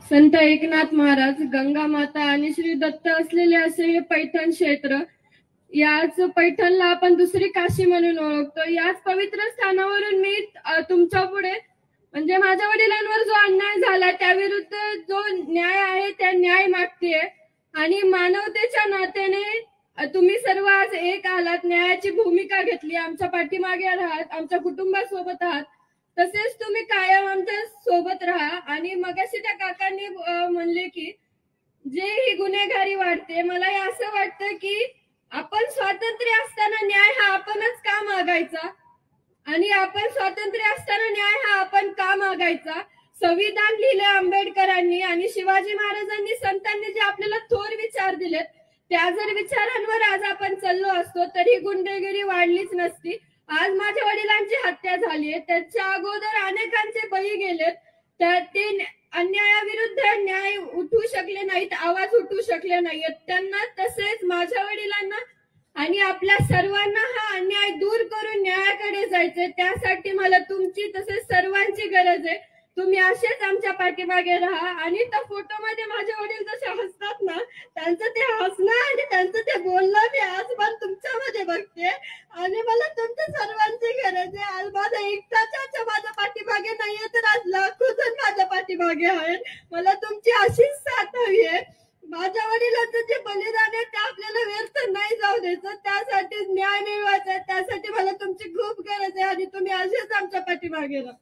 संत एकनाथ महाराज, गंगा माता आणि श्री दत्त असलेले असे हे पैठण क्षेत्र. याच पैठणला आपण दुसरी काशी म्हणून ओळखतो. याच पवित्र स्थानावरून मी तुमच्या पुढे म्हणजे माझ्या वडिलांवर जो अन्याय झाला त्याविरुद्ध जो न्याय आहे त्या न्याय मागतेय. आणि मानवतेच्या नात्याने तुम्ही सर्व आज एक आलात, न्यायाची भूमिका घेतली, आमच्या पाठीमागे आहात, आमच्या कुटुंबासोबत आहात. तसेच तुम्ही कायम आमच्या सोबत राहा. आणि मगाशी त्या काकांनी म्हणले की जे ही गुन्हेगारी वाढते, मला असं वाटतं की आपण स्वातंत्र्य असताना न्याय हा आपणच का मागायचा, आणि आपण स्वातंत्र्य असताना न्याय हा आपण का मागायचा. संविधान लिहिलं आंबेडकरांनी आणि शिवाजी महाराजांनी, संतांनी जे आपल्याला थोर विचार दिलेत, त्या जर विचारांवर आज आपण चाललो असतो तरी गुंडेगिरी वाढलीच नसती. आज माझ्या वडिलांची हत्या झाली आहे, त्याच्या अगोदर अनेकांचे बळी गेलेत. तर ते अन्यायाविरुद्ध न्याय उठू शकले नाहीत, आवाज उठू शकले नाहीत त्यांना. तसेच माझ्या वडिलांना आणि आपल्या सर्वांना हा अन्याय दूर करून न्यायाकडे जायचंय. त्यासाठी मला तुमची तसेच सर्वांची गरज आहे. तुम्ही असेच आमच्या पाठीमागे राहा. आणि त्या फोटोमध्ये माझे वडील जसे हसतात ना, त्यांचं ते हसणं आणि त्यांचं ते बोलणं मी आज पण तुमच्यामध्ये बघते. आणि मला तुमच्या सर्वांची गरज आहे. आज माझा एकटाच्या माझ्या पाठीमागे नाहीये, तर आज लाखो जण माझ्या पाठीमागे आहेत. मला तुमची अशीच साथ हवी आहे. माझ्या वडिलांचं जे बलिदान आहे ते आपल्याला व्यर्थ नाही जाऊ द्यायचं. त्यासाठी न्याय मिळवायचा, त्यासाठी मला तुमची खूप गरज आहे. आणि तुम्ही असेच आमच्या पाठीमागे राहा.